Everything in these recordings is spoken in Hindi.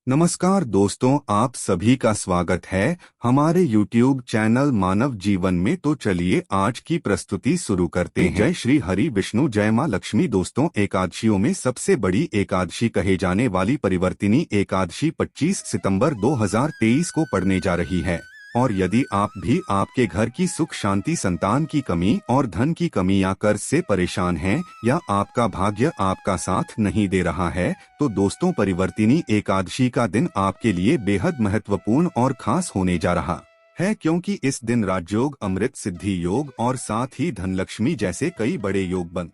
नमस्कार दोस्तों, आप सभी का स्वागत है हमारे YouTube चैनल मानव जीवन में। तो चलिए आज की प्रस्तुति शुरू करते हैं। जय श्री हरि विष्णु, जय मां लक्ष्मी। दोस्तों, एकादशियों में सबसे बड़ी एकादशी कहे जाने वाली परिवर्तिनी एकादशी 25 सितंबर 2023 को पड़ने जा रही है। और यदि आप भी आपके घर की सुख शांति, संतान की कमी और धन की कमी या कर्ज से परेशान हैं, या आपका भाग्य आपका साथ नहीं दे रहा है, तो दोस्तों परिवर्तिनी एकादशी का दिन आपके लिए बेहद महत्वपूर्ण और खास होने जा रहा है, क्योंकि इस दिन राजयोग, अमृत सिद्धि योग और साथ ही धनलक्ष्मी जैसे कई बड़े योग बन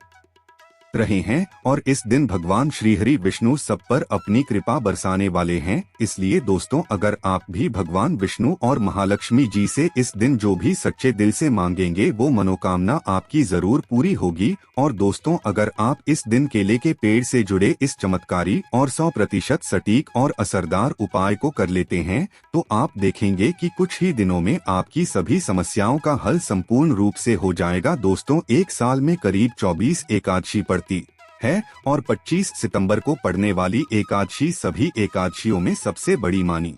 रहे हैं। और इस दिन भगवान श्री हरि विष्णु सब पर अपनी कृपा बरसाने वाले हैं। इसलिए दोस्तों, अगर आप भी भगवान विष्णु और महालक्ष्मी जी से इस दिन जो भी सच्चे दिल से मांगेंगे, वो मनोकामना आपकी जरूर पूरी होगी। और दोस्तों, अगर आप इस दिन केले के पेड़ से जुड़े इस चमत्कारी और 100% सटीक और असरदार उपाय को कर लेते हैं, तो आप देखेंगे कि कुछ ही दिनों में आपकी सभी समस्याओं का हल संपूर्ण रूप से हो जाएगा। दोस्तों, एक साल में करीब 24 एकादशी पड़ती है और 25 सितंबर को पड़ने वाली एकादशी सभी एकादशियों में सबसे बड़ी मानी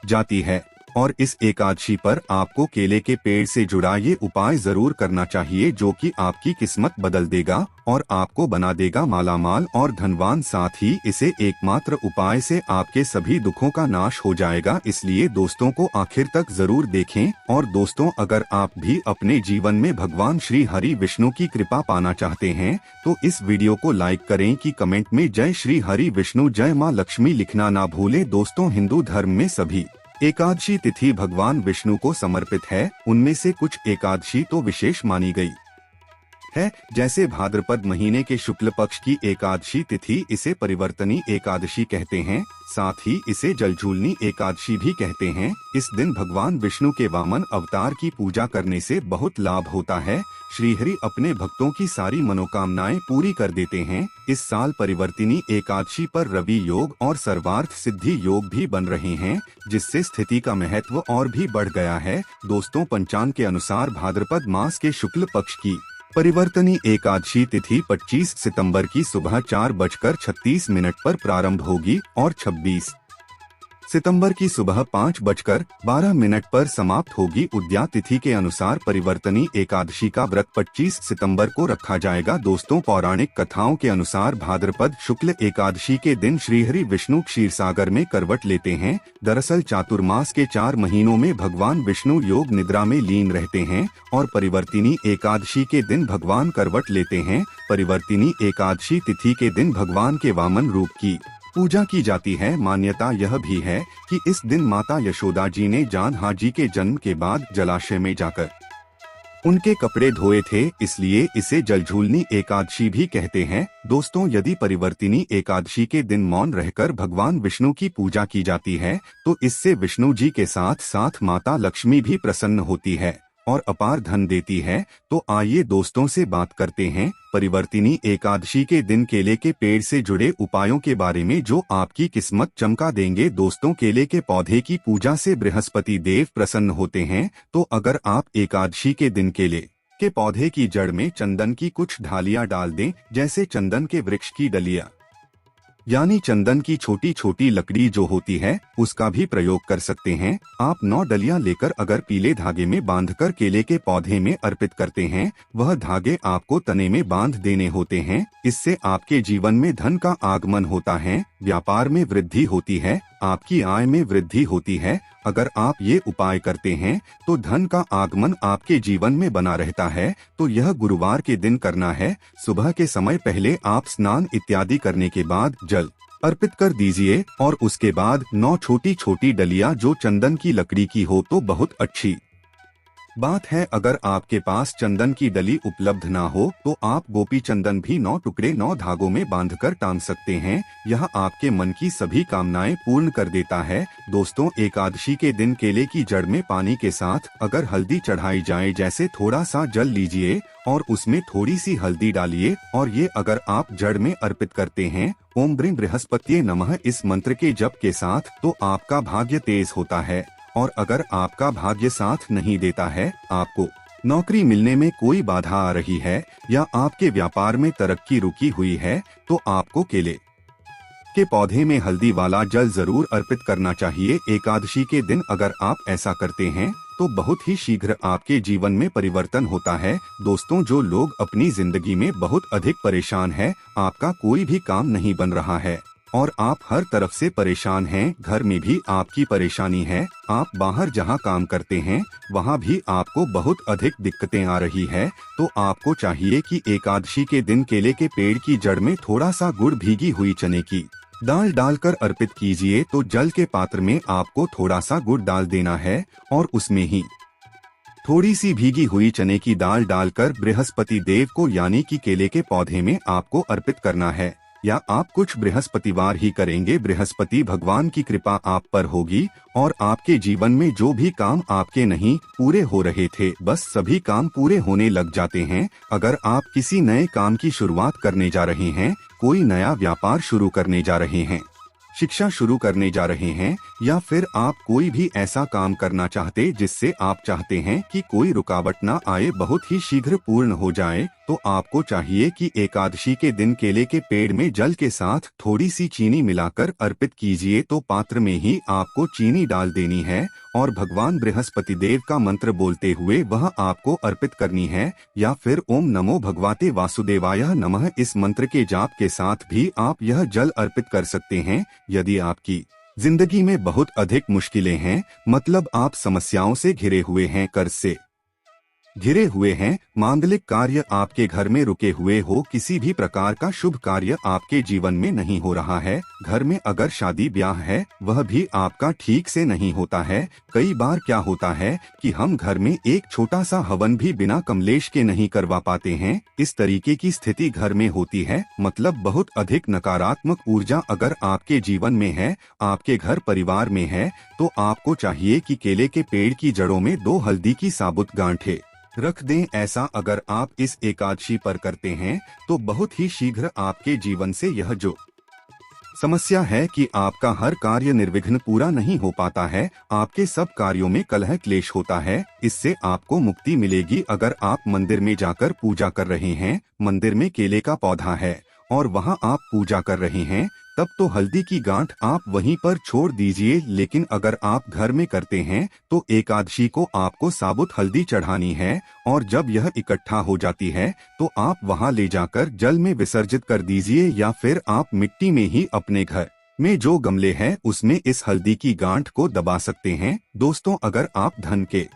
जाती है। और इस एकादशी पर आपको केले के पेड़ से जुड़ा ये उपाय जरूर करना चाहिए, जो कि आपकी किस्मत बदल देगा और आपको बना देगा मालामाल और धनवान। साथ ही इसे एकमात्र उपाय से आपके सभी दुखों का नाश हो जाएगा। इसलिए दोस्तों को आखिर तक जरूर देखें। और दोस्तों, अगर आप भी अपने जीवन में भगवान श्री हरि विष्णु की कृपा पाना चाहते हैं, तो इस वीडियो को लाइक करें कि कमेंट में जय श्री हरि विष्णु, जय मां लक्ष्मी लिखना ना भूलें। दोस्तों, हिंदू धर्म में सभी एकादशी तिथि भगवान विष्णु को समर्पित है। उनमें से कुछ एकादशी तो विशेष मानी गई है, जैसे भाद्रपद महीने के शुक्ल पक्ष की एकादशी तिथि, इसे परिवर्तनी एकादशी कहते हैं। साथ ही इसे जलझूलनी एकादशी भी कहते हैं। इस दिन भगवान विष्णु के वामन अवतार की पूजा करने से बहुत लाभ होता है। श्रीहरि अपने भक्तों की सारी मनोकामनाएं पूरी कर देते हैं। इस साल परिवर्तिनी एकादशी पर रवि योग और सर्वार्थ सिद्धि योग भी बन रहे हैं, जिससे स्थिति का महत्व और भी बढ़ गया है। दोस्तों, पंचांग के अनुसार भाद्रपद मास के शुक्ल पक्ष की परिवर्तनी एकादशी तिथि 25 सितंबर की सुबह 4:36 पर प्रारंभ होगी और 26 सितंबर की सुबह 5:12 पर समाप्त होगी। उद्या तिथि के अनुसार परिवर्तनी एकादशी का व्रत 25 सितंबर को रखा जाएगा। दोस्तों, पौराणिक कथाओं के अनुसार भाद्रपद शुक्ल एकादशी के दिन श्रीहरि विष्णु क्षीरसागर में करवट लेते हैं। दरअसल चातुर्मास के 4 महीनों में भगवान विष्णु योग निद्रा में लीन रहते हैं और परिवर्तिनी एकादशी के दिन भगवान करवट लेते हैं। परिवर्तिनी एकादशी तिथि के दिन भगवान के वामन रूप की पूजा की जाती है। मान्यता यह भी है कि इस दिन माता यशोदा जी ने जान्हा जी के जन्म के बाद जलाशय में जाकर उनके कपड़े धोए थे, इसलिए इसे जलझूलनी एकादशी भी कहते हैं। दोस्तों, यदि परिवर्तिनी एकादशी के दिन मौन रहकर भगवान विष्णु की पूजा की जाती है, तो इससे विष्णु जी के साथ साथ माता लक्ष्मी भी प्रसन्न होती है और अपार धन देती है। तो आइए दोस्तों से बात करते हैं परिवर्तिनी एकादशी के दिन केले के पेड़ से जुड़े उपायों के बारे में, जो आपकी किस्मत चमका देंगे। दोस्तों, केले के पौधे की पूजा से बृहस्पति देव प्रसन्न होते हैं। तो अगर आप एकादशी के दिन केले के पौधे की जड़ में चंदन की कुछ ढालियां डाल दें, जैसे चंदन के वृक्ष की डलिया यानी चंदन की छोटी छोटी लकड़ी जो होती है, उसका भी प्रयोग कर सकते हैं। आप 9 डलियां लेकर अगर पीले धागे में बांधकर केले के पौधे में अर्पित करते हैं, वह धागे आपको तने में बांध देने होते हैं। इससे आपके जीवन में धन का आगमन होता है, व्यापार में वृद्धि होती है, आपकी आय में वृद्धि होती है। अगर आप ये उपाय करते हैं तो धन का आगमन आपके जीवन में बना रहता है। तो यह गुरुवार के दिन करना है। सुबह के समय पहले आप स्नान इत्यादि करने के बाद जल अर्पित कर दीजिए और उसके बाद 9 छोटी छोटी डलियां जो चंदन की लकड़ी की हो तो बहुत अच्छी बात है। अगर आपके पास चंदन की डली उपलब्ध ना हो, तो आप गोपी चंदन भी 9 टुकड़े 9 धागों में बांधकर टांग सकते हैं। यह आपके मन की सभी कामनाएं पूर्ण कर देता है। दोस्तों, एकादशी के दिन केले की जड़ में पानी के साथ अगर हल्दी चढ़ाई जाए, जैसे थोड़ा सा जल लीजिए और उसमें थोड़ी सी हल्दी डालिए, और ये अगर आप जड़ में अर्पित करते हैं ओम ब्रीं बृहस्पतिये नमः इस मंत्र के जप के साथ, तो आपका भाग्य तेज होता है। और अगर आपका भाग्य साथ नहीं देता है, आपको नौकरी मिलने में कोई बाधा आ रही है या आपके व्यापार में तरक्की रुकी हुई है, तो आपको केले के पौधे में हल्दी वाला जल जरूर अर्पित करना चाहिए। एकादशी के दिन अगर आप ऐसा करते हैं तो बहुत ही शीघ्र आपके जीवन में परिवर्तन होता है। दोस्तों, जो लोग अपनी जिंदगी में बहुत अधिक परेशान हैं, आपका कोई भी काम नहीं बन रहा है और आप हर तरफ से परेशान हैं, घर में भी आपकी परेशानी है, आप बाहर जहां काम करते हैं वहां भी आपको बहुत अधिक दिक्कतें आ रही है, तो आपको चाहिए कि एकादशी के दिन केले के पेड़ की जड़ में थोड़ा सा गुड़, भीगी हुई चने की दाल डालकर अर्पित कीजिए। तो जल के पात्र में आपको थोड़ा सा गुड़ डाल देना है और उसमें ही थोड़ी सी भीगी हुई चने की दाल डालकर बृहस्पति देव को यानी कि केले के पौधे में आपको अर्पित करना है। या आप कुछ बृहस्पतिवार ही करेंगे। बृहस्पति भगवान की कृपा आप पर होगी और आपके जीवन में जो भी काम आपके नहीं पूरे हो रहे थे, बस सभी काम पूरे होने लग जाते हैं। अगर आप किसी नए काम की शुरुआत करने जा रहे हैं, कोई नया व्यापार शुरू करने जा रहे हैं, शिक्षा शुरू करने जा रहे हैं, या फिर आप कोई भी ऐसा काम करना चाहते जिससे आप चाहते हैं कि कोई रुकावट ना आए, बहुत ही शीघ्र पूर्ण हो जाए, तो आपको चाहिए कि एकादशी के दिन केले के पेड़ में जल के साथ थोड़ी सी चीनी मिलाकर अर्पित कीजिए। तो पात्र में ही आपको चीनी डाल देनी है और भगवान बृहस्पति देव का मंत्र बोलते हुए वह आपको अर्पित करनी है। या फिर ओम नमो भगवते वासुदेवाय नमः इस मंत्र के जाप के साथ भी आप यह जल अर्पित कर सकते हैं। यदि आपकी जिंदगी में बहुत अधिक मुश्किलें हैं, मतलब आप समस्याओं से घिरे हुए हैं, कर्ज से घिरे हुए हैं, मांगलिक कार्य आपके घर में रुके हुए हो, किसी भी प्रकार का शुभ कार्य आपके जीवन में नहीं हो रहा है, घर में अगर शादी ब्याह है वह भी आपका ठीक से नहीं होता है। कई बार क्या होता है कि हम घर में एक छोटा सा हवन भी बिना कमलेश के नहीं करवा पाते हैं। इस तरीके की स्थिति घर में होती है, मतलब बहुत अधिक नकारात्मक ऊर्जा अगर आपके जीवन में है, आपके घर परिवार में है, तो आपको चाहिए कि केले के पेड़ की जड़ों में 2 हल्दी की साबुत गांठें रख दें। ऐसा अगर आप इस एकादशी पर करते हैं तो बहुत ही शीघ्र आपके जीवन से यह जो समस्या है कि आपका हर कार्य निर्विघ्न पूरा नहीं हो पाता है, आपके सब कार्यों में कलह क्लेश होता है, इससे आपको मुक्ति मिलेगी। अगर आप मंदिर में जाकर पूजा कर रहे हैं, मंदिर में केले का पौधा है और वहां आप पूजा कर रहे हैं, तब तो हल्दी की गांठ आप वहीं पर छोड़ दीजिए। लेकिन अगर आप घर में करते हैं तो एकादशी को आपको साबुत हल्दी चढ़ानी है और जब यह इकट्ठा हो जाती है तो आप वहां ले जाकर जल में विसर्जित कर दीजिए। या फिर आप मिट्टी में ही अपने घर में जो गमले हैं उसमें इस हल्दी की गांठ को दबा सकते हैं। दोस्तों, अगर आप धन के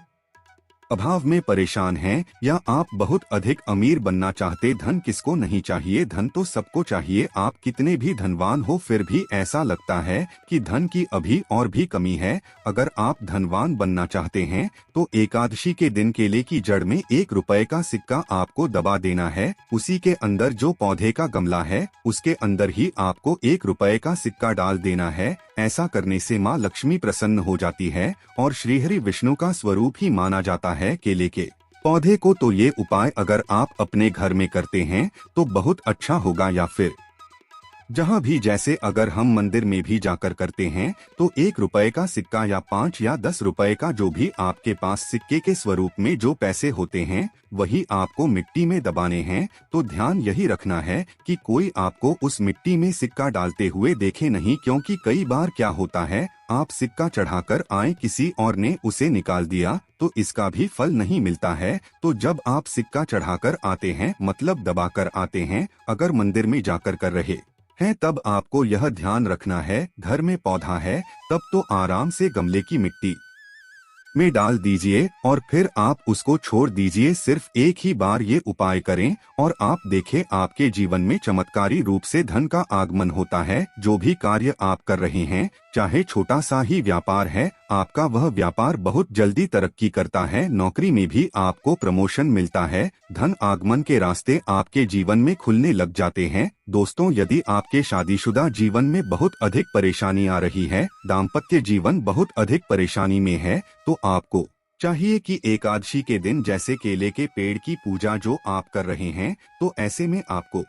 अभाव में परेशान हैं या आप बहुत अधिक अमीर बनना चाहते, धन किसको नहीं चाहिए, धन तो सबको चाहिए। आप कितने भी धनवान हो फिर भी ऐसा लगता है कि धन की अभी और भी कमी है। अगर आप धनवान बनना चाहते हैं तो एकादशी के दिन केले की जड़ में 1 रुपए का सिक्का आपको दबा देना है। उसी के अंदर जो पौधे का गमला है उसके अंदर ही आपको 1 रुपए का सिक्का डाल देना है। ऐसा करने से माँ लक्ष्मी प्रसन्न हो जाती है और श्रीहरि विष्णु का स्वरूप ही माना जाता है केले के पौधे को। तो ये उपाय अगर आप अपने घर में करते हैं तो बहुत अच्छा होगा। या फिर जहाँ भी, जैसे अगर हम मंदिर में भी जाकर करते हैं तो 1 रुपए का सिक्का या 5 या 10 रुपए का जो भी आपके पास सिक्के के स्वरूप में जो पैसे होते हैं वही आपको मिट्टी में दबाने हैं। तो ध्यान यही रखना है कि कोई आपको उस मिट्टी में सिक्का डालते हुए देखे नहीं, क्योंकि कई बार क्या होता है आप सिक्का चढ़ाकर आए, किसी और ने उसे निकाल दिया तो इसका भी फल नहीं मिलता है। तो जब आप सिक्का चढ़ाकर आते हैं, मतलब दबाकर आते हैं, अगर मंदिर में जाकर कर रहे हैं, तब आपको यह ध्यान रखना है घर में पौधा है तब तो आराम से गमले की मिट्टी में डाल दीजिए और फिर आप उसको छोड़ दीजिए। सिर्फ एक ही बार ये उपाय करें और आप देखें आपके जीवन में चमत्कारी रूप से धन का आगमन होता है। जो भी कार्य आप कर रहे हैं, चाहे छोटा सा ही व्यापार है, आपका वह व्यापार बहुत जल्दी तरक्की करता है। नौकरी में भी आपको प्रमोशन मिलता है, धन आगमन के रास्ते आपके जीवन में खुलने लग जाते हैं। दोस्तों, यदि आपके शादीशुदा जीवन में बहुत अधिक परेशानी आ रही है, दाम्पत्य जीवन बहुत अधिक परेशानी में है, तो आपको चाहिए कि एकादशी के दिन जैसे केले के पेड़ की पूजा जो आप कर रहे हैं, तो ऐसे में आपको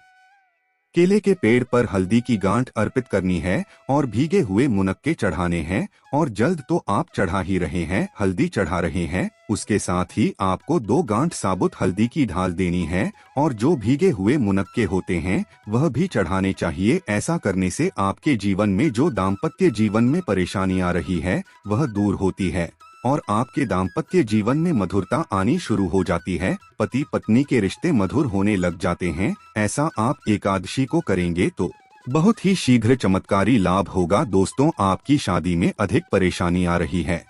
केले के पेड़ पर हल्दी की गांठ अर्पित करनी है और भीगे हुए मुनक्के चढ़ाने हैं। और जल्द तो आप चढ़ा ही रहे हैं, हल्दी चढ़ा रहे हैं, उसके साथ ही आपको 2 गांठ साबुत हल्दी की ढाल देनी है और जो भीगे हुए मुनक्के होते हैं वह भी चढ़ाने चाहिए। ऐसा करने से आपके जीवन में जो दाम्पत्य जीवन में परेशानी आ रही है वह दूर होती है और आपके दाम्पत्य जीवन में मधुरता आनी शुरू हो जाती है। पति पत्नी के रिश्ते मधुर होने लग जाते हैं। ऐसा आप एकादशी को करेंगे तो बहुत ही शीघ्र चमत्कारी लाभ होगा। दोस्तों, आपकी शादी में अधिक परेशानी आ रही है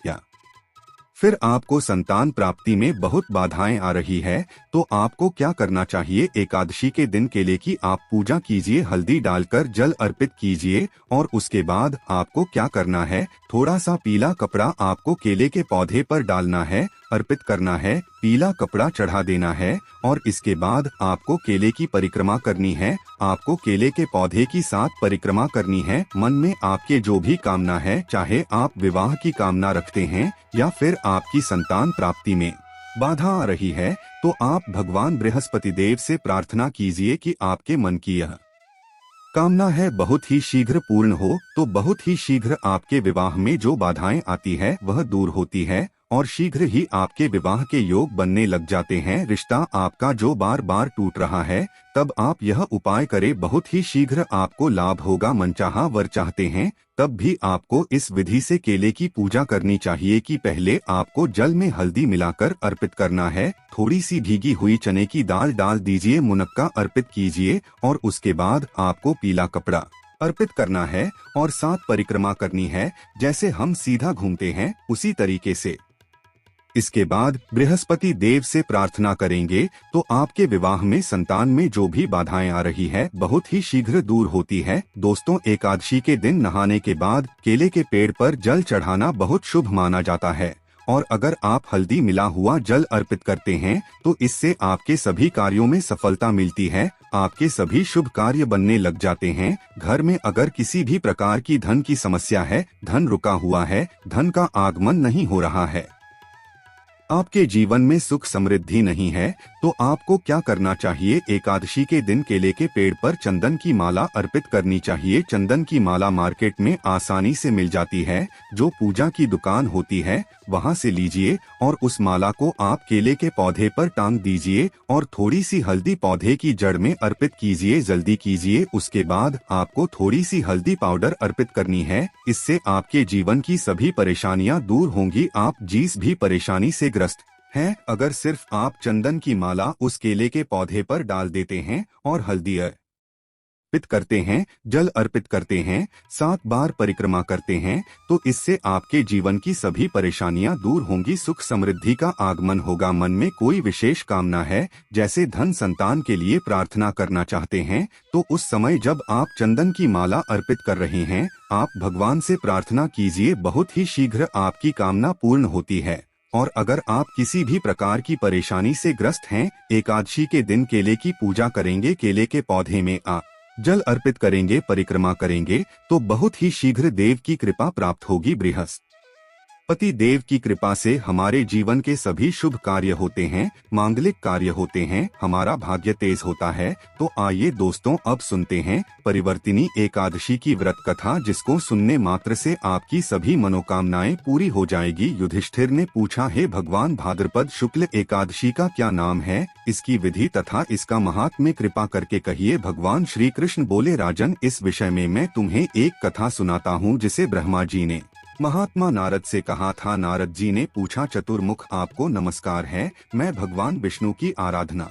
या फिर आपको संतान प्राप्ति में बहुत बाधाएं आ रही है तो आपको क्या करना चाहिए? एकादशी के दिन केले की आप पूजा कीजिए, हल्दी डालकर जल अर्पित कीजिए और उसके बाद आपको क्या करना है, थोड़ा सा पीला कपड़ा आपको केले के पौधे पर डालना है, अर्पित करना है, पीला कपड़ा चढ़ा देना है और इसके बाद आपको केले की परिक्रमा करनी है। आपको केले के पौधे की 7 परिक्रमा करनी है। मन में आपके जो भी कामना है, चाहे आप विवाह की कामना रखते हैं या फिर आपकी संतान प्राप्ति में बाधा आ रही है, तो आप भगवान बृहस्पति देव से प्रार्थना कीजिए कि आपके मन की यह कामना है बहुत ही शीघ्र पूर्ण हो। तो बहुत ही शीघ्र आपके विवाह में जो बाधाएं आती है वह दूर होती है और शीघ्र ही आपके विवाह के योग बनने लग जाते हैं। रिश्ता आपका जो बार बार टूट रहा है, तब आप यह उपाय करें, बहुत ही शीघ्र आपको लाभ होगा। मनचाहा वर चाहते हैं तब भी आपको इस विधि से केले की पूजा करनी चाहिए कि पहले आपको जल में हल्दी मिलाकर अर्पित करना है, थोड़ी सी भीगी हुई चने की दाल डाल दीजिए, मुनक्का अर्पित कीजिए और उसके बाद आपको पीला कपड़ा अर्पित करना है और 7 परिक्रमा करनी है। जैसे हम सीधा घूमते हैं उसी तरीके से इसके बाद बृहस्पति देव से प्रार्थना करेंगे तो आपके विवाह में संतान में जो भी बाधाएं आ रही है बहुत ही शीघ्र दूर होती है। दोस्तों, एकादशी के दिन नहाने के बाद केले के पेड़ पर जल चढ़ाना बहुत शुभ माना जाता है और अगर आप हल्दी मिला हुआ जल अर्पित करते हैं तो इससे आपके सभी कार्यों में सफलता मिलती है, आपके सभी शुभ कार्य बनने लग जाते हैं। घर में अगर किसी भी प्रकार की धन की समस्या है, धन रुका हुआ है, धन का आगमन नहीं हो रहा है, आपके जीवन में सुख समृद्धि नहीं है, तो आपको क्या करना चाहिए? एकादशी के दिन केले के पेड़ पर चंदन की माला अर्पित करनी चाहिए। चंदन की माला मार्केट में आसानी से मिल जाती है, जो पूजा की दुकान होती है वहां से लीजिए और उस माला को आप केले के पौधे पर टांग दीजिए और थोड़ी सी हल्दी पौधे की जड़ में अर्पित कीजिए। जल्दी कीजिए, उसके बाद आपको थोड़ी सी हल्दी पाउडर अर्पित करनी है। इससे आपके जीवन की सभी परेशानियां दूर होंगी। आप जिस भी परेशानी से ग्रस्त हैं, अगर सिर्फ आप चंदन की माला उस केले के पौधे पर डाल देते हैं और हल्दी अर्पित करते हैं, जल अर्पित करते हैं, 7 बार परिक्रमा करते हैं, तो इससे आपके जीवन की सभी परेशानियां दूर होंगी, सुख समृद्धि का आगमन होगा। मन में कोई विशेष कामना है, जैसे धन संतान के लिए प्रार्थना करना चाहते हैं, तो उस समय जब आप चंदन की माला अर्पित कर रहे हैं, आप भगवान से प्रार्थना कीजिए, बहुत ही शीघ्र आपकी कामना पूर्ण होती है। और अगर आप किसी भी प्रकार की परेशानी से ग्रस्त हैं, एकादशी के दिन केले की पूजा करेंगे, केले के पौधे में जल अर्पित करेंगे, परिक्रमा करेंगे, तो बहुत ही शीघ्र देव की कृपा प्राप्त होगी। बृहस्पति देव की कृपा से हमारे जीवन के सभी शुभ कार्य होते हैं, मांगलिक कार्य होते हैं, हमारा भाग्य तेज होता है। तो आइए दोस्तों, अब सुनते हैं परिवर्तिनी एकादशी की व्रत कथा, जिसको सुनने मात्र से आपकी सभी मनोकामनाएं पूरी हो जाएगी। युधिष्ठिर ने पूछा, हे भगवान, भाद्रपद शुक्ल एकादशी का क्या नाम है? इसकी विधि तथा इसका महात्म्य कृपा करके कहिए। भगवान श्री कृष्ण बोले, राजन, इस विषय में मैं तुम्हें एक कथा सुनाता हूँ जिसे ब्रह्मा जी ने महात्मा नारद से कहा था। नारद जी ने पूछा, चतुर्मुख, आपको नमस्कार है। मैं भगवान विष्णु की आराधना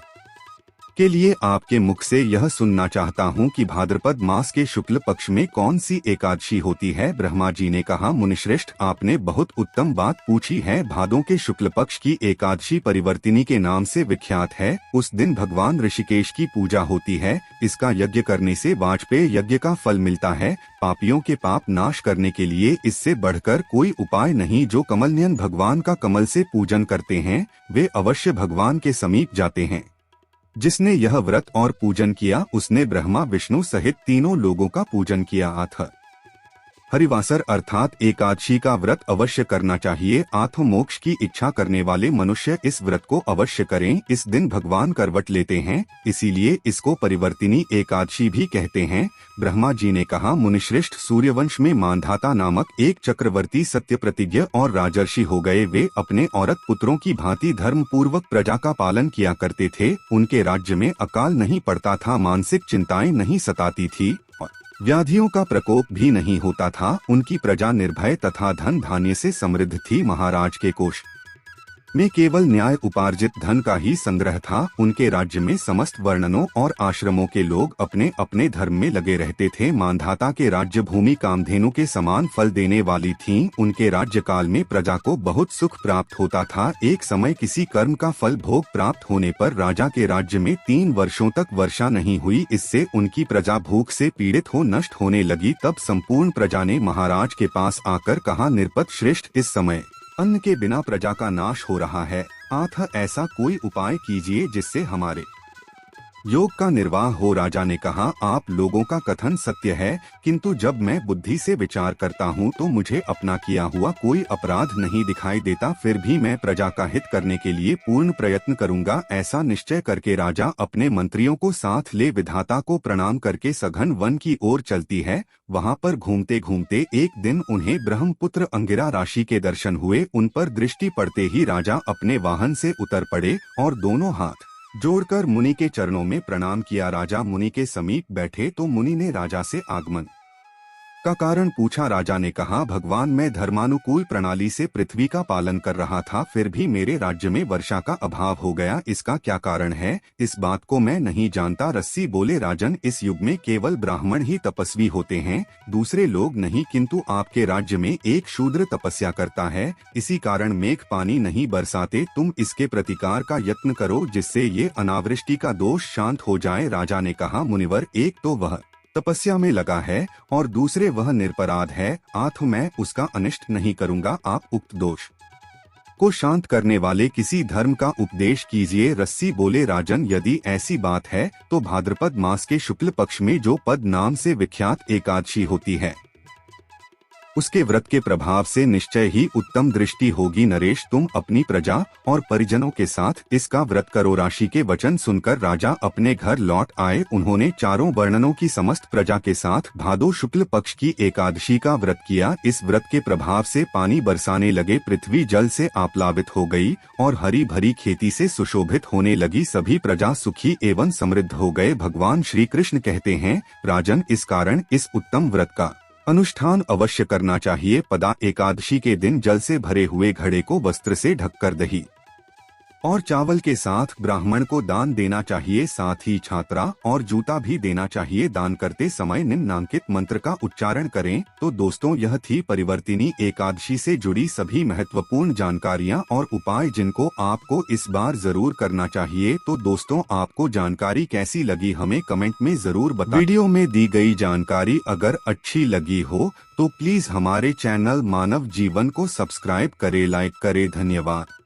के लिए आपके मुख से यह सुनना चाहता हूँ कि भाद्रपद मास के शुक्ल पक्ष में कौन सी एकादशी होती है। ब्रह्मा जी ने कहा, मुनिश्रेष्ठ, आपने बहुत उत्तम बात पूछी है। भादों के शुक्ल पक्ष की एकादशी परिवर्तिनी के नाम से विख्यात है। उस दिन भगवान ऋषिकेश की पूजा होती है। इसका यज्ञ करने से वाजपेय यज्ञ का फल मिलता है। पापियों के पाप नाश करने के लिए इससे बढ़कर कोई उपाय नहीं। जो कमलनयन भगवान का कमल से पूजन करते हैं वे अवश्य भगवान के समीप जाते हैं। जिसने यह व्रत और पूजन किया उसने ब्रह्मा विष्णु सहित तीनों लोगों का पूजन किया था। हरिवासर अर्थात एकादशी का व्रत अवश्य करना चाहिए। आत्म मोक्ष की इच्छा करने वाले मनुष्य इस व्रत को अवश्य करें। इस दिन भगवान करवट लेते हैं, इसीलिए इसको परिवर्तिनी एकादशी भी कहते हैं। ब्रह्मा जी ने कहा, मुनिश्रेष्ठ, सूर्यवंश में मांधाता नामक एक चक्रवर्ती सत्य प्रतिज्ञ और राजर्षि हो गए। वे अपने औरत पुत्रों की भांति धर्म पूर्वक प्रजा का पालन किया करते थे। उनके राज्य में अकाल नहीं पड़ता था, मानसिक चिंताएं नहीं सताती थी, व्याधियों का प्रकोप भी नहीं होता था। उनकी प्रजा निर्भय तथा धन धान्य से समृद्ध थी। महाराज के कोष में केवल न्याय उपार्जित धन का ही संग्रह था। उनके राज्य में समस्त वर्णनों और आश्रमों के लोग अपने अपने धर्म में लगे रहते थे। मांधाता के राज्य भूमि कामधेनु के समान फल देने वाली थी। उनके राज्य काल में प्रजा को बहुत सुख प्राप्त होता था। एक समय किसी कर्म का फल भोग प्राप्त होने पर राजा के राज्य में 3 वर्षों तक वर्षा नहीं हुई। इससे उनकी प्रजा भूख से पीड़ित हो नष्ट होने लगी। तब संपूर्ण प्रजा ने महाराज के पास आकर कहा, निरपत श्रेष्ठ, इस समय अन्न के बिना प्रजा का नाश हो रहा है। अतः ऐसा कोई उपाय कीजिए जिससे हमारे योग का निर्वाह हो। राजा ने कहा, आप लोगों का कथन सत्य है, किंतु जब मैं बुद्धि से विचार करता हूँ तो मुझे अपना किया हुआ कोई अपराध नहीं दिखाई देता। फिर भी मैं प्रजा का हित करने के लिए पूर्ण प्रयत्न करूँगा। ऐसा निश्चय करके राजा अपने मंत्रियों को साथ ले विधाता को प्रणाम करके सघन वन की ओर चलती है। वहाँ पर घूमते घूमते एक दिन उन्हें ब्रह्मपुत्र अंगिरा राशि के दर्शन हुए। उन पर दृष्टि पड़ते ही राजा अपने वाहन से उतर पड़े और दोनों हाथ जोड़कर मुनि के चरणों में प्रणाम किया। राजा मुनि के समीप बैठे तो मुनि ने राजा से आगमन का कारण पूछा। राजा ने कहा, भगवान, मैं धर्मानुकूल प्रणाली से पृथ्वी का पालन कर रहा था, फिर भी मेरे राज्य में वर्षा का अभाव हो गया। इसका क्या कारण है? इस बात को मैं नहीं जानता। रस्सी बोले, राजन, इस युग में केवल ब्राह्मण ही तपस्वी होते हैं, दूसरे लोग नहीं। किंतु आपके राज्य में एक शूद्र तपस्या करता है, इसी कारण मेघ पानी नहीं बरसाते। तुम इसके प्रतिकार का यत्न करो जिससे ये अनावृष्टि का दोष शांत हो जाए। राजा ने कहा, मुनिवर, एक तो वह तपस्या में लगा है और दूसरे वह निरपराध है, अतः मैं उसका अनिष्ट नहीं करूंगा। आप उक्त दोष को शांत करने वाले किसी धर्म का उपदेश कीजिए। रस्सी बोले, राजन, यदि ऐसी बात है तो भाद्रपद मास के शुक्ल पक्ष में जो पद नाम से विख्यात एकादशी होती है, उसके व्रत के प्रभाव से निश्चय ही उत्तम दृष्टि होगी। नरेश, तुम अपनी प्रजा और परिजनों के साथ इसका व्रत करो। राशि के वचन सुनकर राजा अपने घर लौट आए। उन्होंने चारों वर्णनों की समस्त प्रजा के साथ भादो शुक्ल पक्ष की एकादशी का व्रत किया। इस व्रत के प्रभाव से पानी बरसाने लगे, पृथ्वी जल से आप्लावित हो गई और हरी भरी खेती से सुशोभित होने लगी। सभी प्रजा सुखी एवं समृद्ध हो गए। भगवान श्री कृष्ण कहते हैं, राजन, इस कारण इस उत्तम व्रत का अनुष्ठान अवश्य करना चाहिए। पदा एकादशी के दिन जल से भरे हुए घड़े को वस्त्र से ढककर दही और चावल के साथ ब्राह्मण को दान देना चाहिए। साथ ही छात्रा और जूता भी देना चाहिए। दान करते समय निम्नांकित मंत्र का उच्चारण करें। तो दोस्तों, यह थी परिवर्तिनी एकादशी से जुड़ी सभी महत्वपूर्ण जानकारियां और उपाय जिनको आपको इस बार जरूर करना चाहिए। तो दोस्तों, आपको जानकारी कैसी लगी हमें कमेंट में जरूर बताएं। वीडियो में दी गई जानकारी अगर अच्छी लगी हो तो प्लीज हमारे चैनल मानव जीवन को सब्सक्राइब करे, लाइक करे। धन्यवाद।